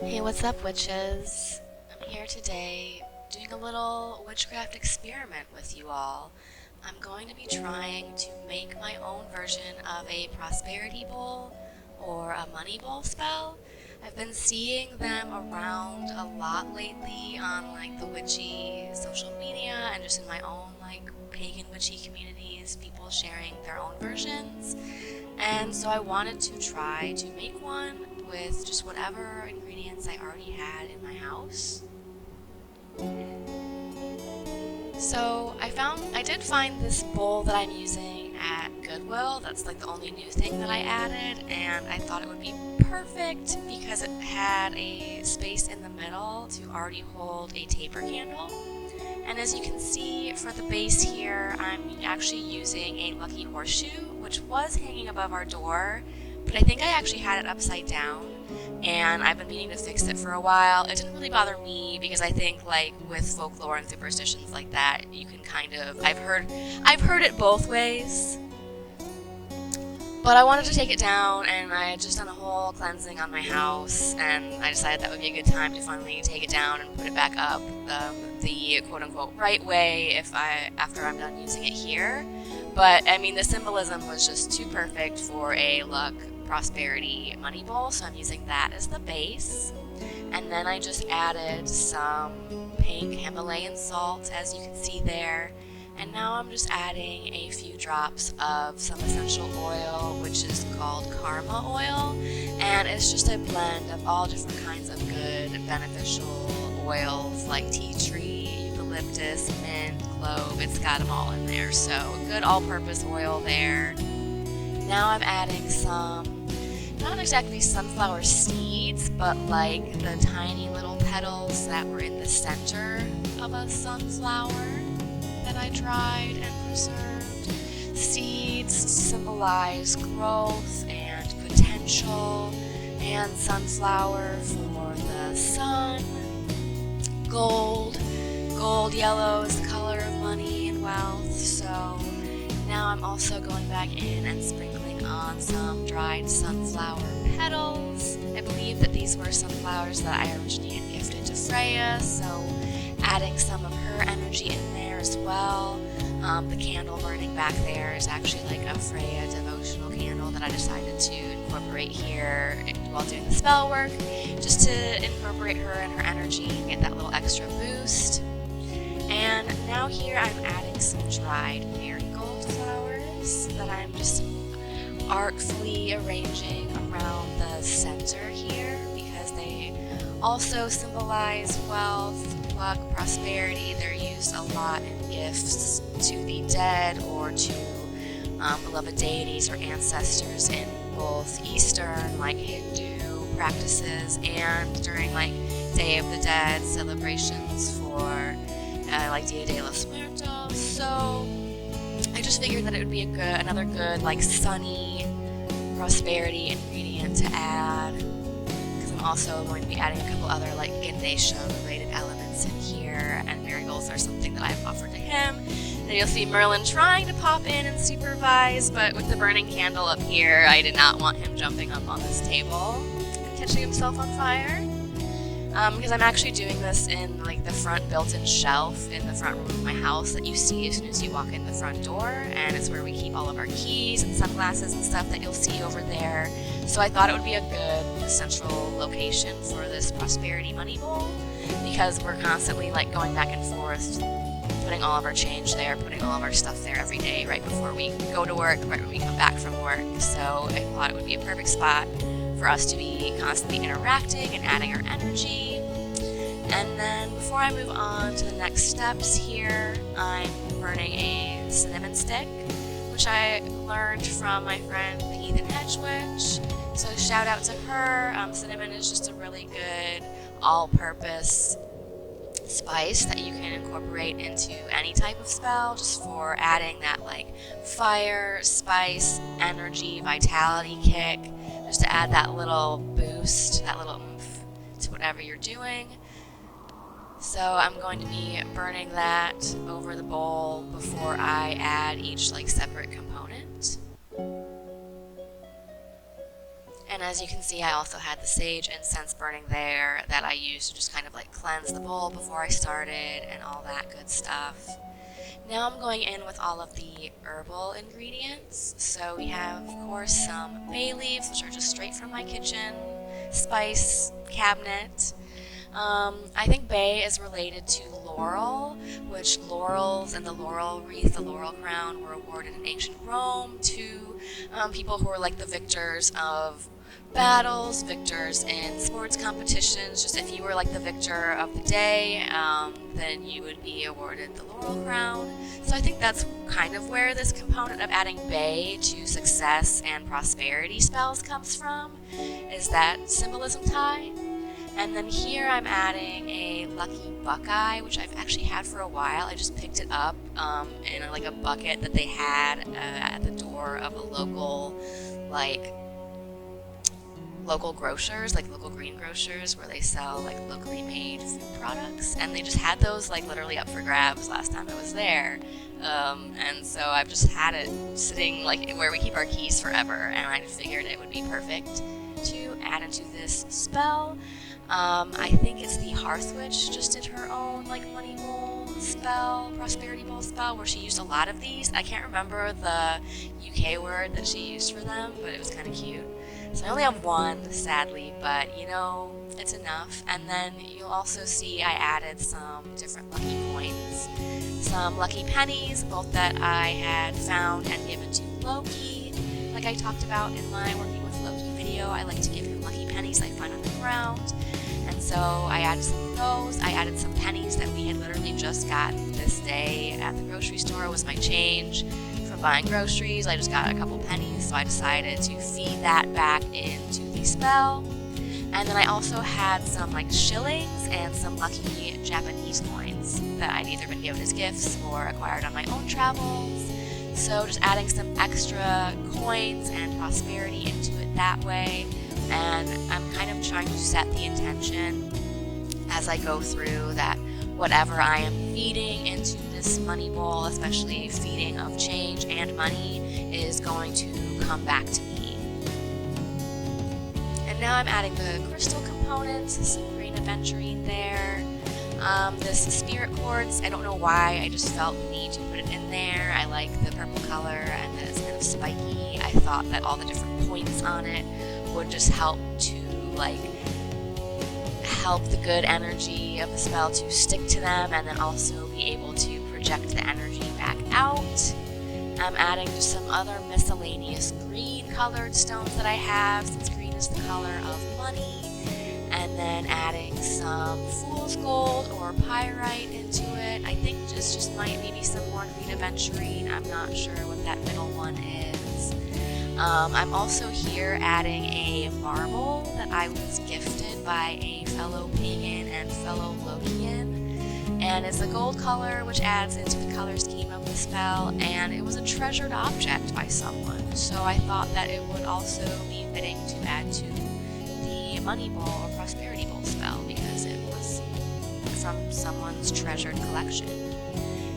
Hey, what's up, witches? I'm here today doing a little witchcraft experiment with you all. I'm going to be trying to make my own version of a prosperity bowl or a money bowl spell. I've been seeing them around a lot lately on like the witchy social media and just in my own like pagan witchy communities, people sharing their own versions. And so I wanted to try to make one with just whatever ingredients I already had in my house. So I did find this bowl that I'm using at Goodwill. That's like the only new thing that I added, and I thought it would be perfect because it had a space in the middle to already hold a taper candle. And as you can see for the base here, I'm actually using a lucky horseshoe, which was hanging above our door, but I think I actually had it upside down, and I've been meaning to fix it for a while. It didn't really bother me because I think like with folklore and superstitions like that, you can kind of I've heard it both ways. But I wanted to take it down, and I had just done a whole cleansing on my house, and I decided that would be a good time to finally take it down and put it back up the quote-unquote right way after I'm done using it here. But I mean, the symbolism was just too perfect for a luck, prosperity, money bowl, so I'm using that as the base. And then I just added some pink Himalayan salt, as you can see there. And now I'm just adding a few drops of some essential oil, which is called karma oil. And it's just a blend of all different kinds of good, beneficial oils like tea tree, eucalyptus, mint, clove. It's got them all in there. So a good all-purpose oil there. Now I'm adding some, not exactly sunflower seeds, but like the tiny little petals that were in the center of a sunflower that I dried and preserved. Seeds symbolize growth and potential, and sunflower for the sun. Gold yellow is the color of money and wealth, so now I'm also going back in and sprinkling on some dried sunflower petals. I believe that these were sunflowers that I originally had gifted to Freya, so adding some of her energy in there as well. The candle burning back there is actually like a Freya devotional candle that I decided to incorporate here while doing the spell work, just to incorporate her and her energy and get that little extra boost. And now here I'm adding some dried marigold flowers that I'm just artfully arranging around the center here because they also symbolize wealth, luck, prosperity. They're used a lot in gifts to the dead or to beloved deities or ancestors in both Eastern, like Hindu practices, and during like Day of the Dead celebrations for like Dia de los Muertos. So I just figured that it would be another good like sunny prosperity ingredient to add. I'm also going to be adding a couple other like Ganesha related elements in here, and marigolds are something that I've offered to him. And you'll see Merlin trying to pop in and supervise, but with the burning candle up here, I did not want him jumping up on this table and catching himself on fire. Because I'm actually doing this in like the front built-in shelf in the front room of my house that you see as soon as you walk in the front door, and it's where we keep all of our keys and sunglasses and stuff that you'll see over there. So I thought it would be a good central location for this prosperity money bowl because we're constantly like going back and forth, putting all of our change there, putting all of our stuff there every day right before we go to work, right when we come back from work. So I thought it would be a perfect spot for us to be constantly interacting and adding our energy. And then before I move on to the next steps here, I'm burning a cinnamon stick, which I learned from my friend the Heathen Hedge Witch. So shout out to her. Cinnamon is just a really good all-purpose spice that you can incorporate into any type of spell, just for adding that like fire, spice, energy, vitality kick, just to add that little boost, that little oomph to whatever you're doing. So I'm going to be burning that over the bowl before I add each like separate component. And as you can see, I also had the sage incense burning there that I used to just kind of like cleanse the bowl before I started and all that good stuff. Now I'm going in with all of the herbal ingredients. So we have, of course, some bay leaves, which are just straight from my kitchen spice cabinet. I think bay is related to laurel, which laurels and the laurel wreath, the laurel crown, were awarded in ancient Rome to people who were like the victors of battles, victors in sports competitions. Just if you were like the victor of the day, then you would be awarded the laurel crown. So I think that's kind of where this component of adding bay to success and prosperity spells comes from, is that symbolism tie. And then here I'm adding a lucky buckeye, which I've actually had for a while. I just picked it up in like a bucket that they had at the door of a local grocers, like local green grocers, where they sell like locally made food products, and they just had those like literally up for grabs last time I was there. And so I've just had it sitting like where we keep our keys forever, and I figured it would be perfect to add into this spell. I think it's the Hearth Witch just did her own like money bowl spell, prosperity bowl spell, where she used a lot of these. I can't remember the UK word that she used for them, but it was kind of cute. So I only have one, sadly, but you know, it's enough. And then you'll also see I added some different lucky coins, some lucky pennies, both that I had found and given to Loki. Like I talked about in my Working with Loki video, I like to give him lucky pennies I find on the ground. And so I added some of those. I added some pennies that we had literally just gotten this day at the grocery store. It was my change from buying groceries. I just got a couple pennies, so I decided to feed that back into the spell. And then I also had some like shillings and some lucky Japanese coins that I'd either been given as gifts or acquired on my own travels. So just adding some extra coins and prosperity into it that way. And I'm kind of trying to set the intention as I go through that whatever I am feeding into this money bowl, especially feeding of change and money, is going to come back to me. And now I'm adding the crystal components, some green aventurine there. This spirit quartz, I don't know why, I just felt the need to put it in there. I like the purple color and that it's kind of spiky. I thought that all the different points on it would just help to help the good energy of the spell to stick to them, and then also be able to project the energy back out. I'm adding just some other miscellaneous green colored stones that I have, since green is the color of money, and then adding some fool's gold or pyrite into it. I think just might maybe some more green aventurine. I'm not sure what that middle one is. I'm also here adding a marble that I was gifted by a fellow pagan and fellow Lokian, and it's a gold color which adds into the color scheme of the spell, and it was a treasured object by someone, so I thought that it would also be fitting to add to the money bowl or prosperity bowl spell because it was from someone's treasured collection.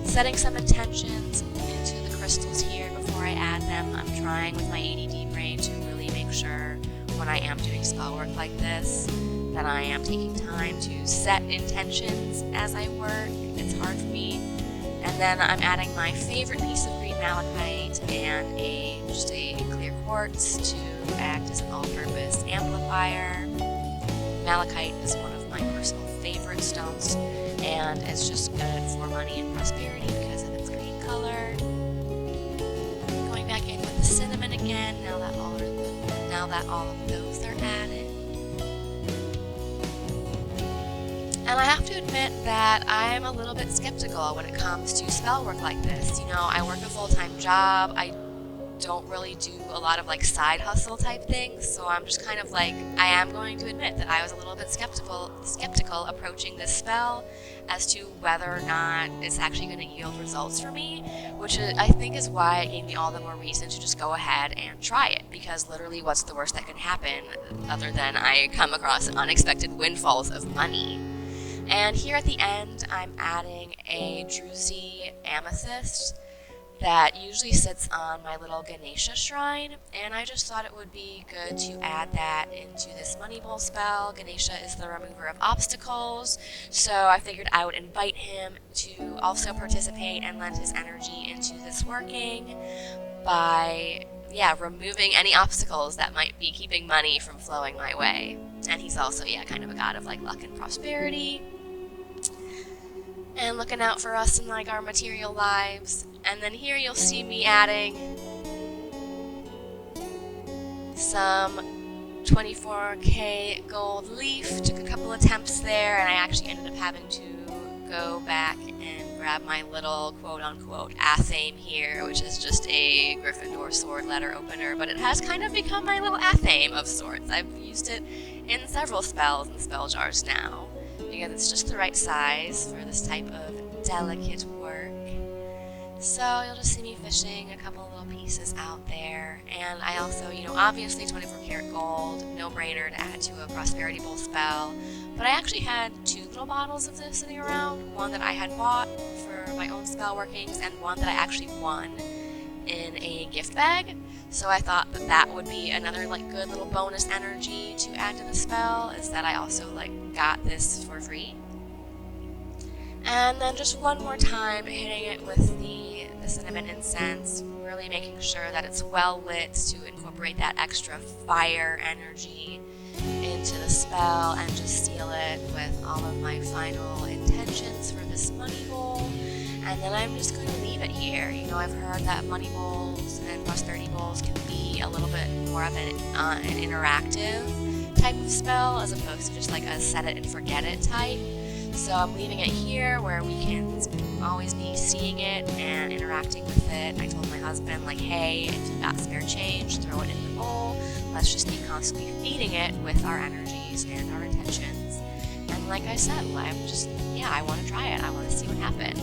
Setting some intentions into the crystals here before I add them. I'm trying with my ADD brain to really make sure when I am doing spell work like this that I am taking time to set intentions as I work. It's hard for me. And then I'm adding my favorite piece of green malachite and just a clear quartz to act as an all-purpose amplifier. Malachite is one of my personal favorite stones, and it's just good for money and prosperity because of its green color. Going back in with the cinnamon again, now that all of those are added. And I have to admit that I'm a little bit skeptical when it comes to spell work like this. You know, I work a full-time job. I don't really do a lot of like side hustle type things, so I'm just kind of like, I am going to admit that I was a little bit skeptical approaching this spell as to whether or not it's actually going to yield results for me, which I think is why it gave me all the more reason to just go ahead and try it, because literally what's the worst that can happen other than I come across unexpected windfalls of money. And here at the end I'm adding a druzy amethyst that usually sits on my little Ganesha shrine, and I just thought it would be good to add that into this money bowl spell. Ganesha is the remover of obstacles, so I figured I would invite him to also participate and lend his energy into this working by, removing any obstacles that might be keeping money from flowing my way. And he's also, kind of a god of like luck and prosperity, and looking out for us in like our material lives. And then here you'll see me adding some 24k gold leaf. Took a couple attempts there, and I actually ended up having to go back and grab my little quote-unquote athame here, which is just a Gryffindor sword letter opener, but it has kind of become my little athame of sorts. I've used it in several spells and spell jars now, because it's just the right size for this type of delicate work. So you'll just see me fishing a couple little pieces out there. And I also, obviously 24 karat gold, no brainer to add to a prosperity bowl spell. But I actually had 2 little bottles of this sitting around, one that I had bought for my own spell workings and one that I actually won in a gift bag. So I thought that that would be another like good little bonus energy to add to the spell, is that I also got this for free. And then just one more time hitting it with the cinnamon incense, really making sure that it's well lit to incorporate that extra fire energy into the spell, and just seal it with all of my final intentions for this money bowl. And then I'm just going to leave it here. I've heard that money bowls and prosperity bowls can be a little bit more of an interactive type of spell, as opposed to just like a set it and forget it type. So I'm leaving it here where we can always be seeing it and interacting with it. I told my husband, hey, if you got spare change, throw it in the bowl. Let's just be constantly feeding it with our energies and our intentions. And like I said, I'm just, I want to try it. I want to see what happens.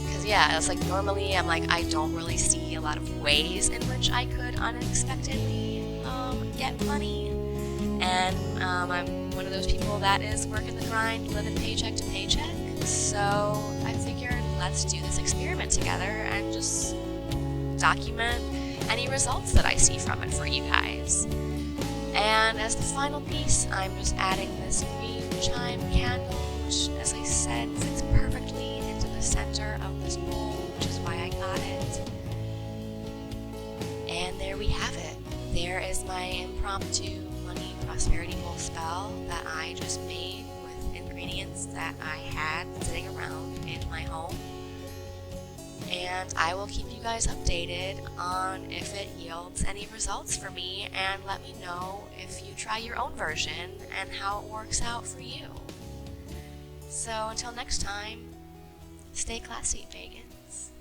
Because, it's normally I'm I don't really see a lot of ways in which I could unexpectedly get money. And I'm one of those people that is working the grind, living paycheck to paycheck. So I figured, let's do this experiment together and just document any results that I see from it for you guys. And as the final piece, I'm just adding this green chime candle, which, as I said, fits perfectly into the center of this bowl, which is why I got it. And there we have it. There is my impromptu money prosperity bowl spell that I just made with ingredients that I had sitting around in my home. And I will keep you guys updated on if it yields any results for me, and let me know if you try your own version and how it works out for you. So until next time, stay classy, pagans.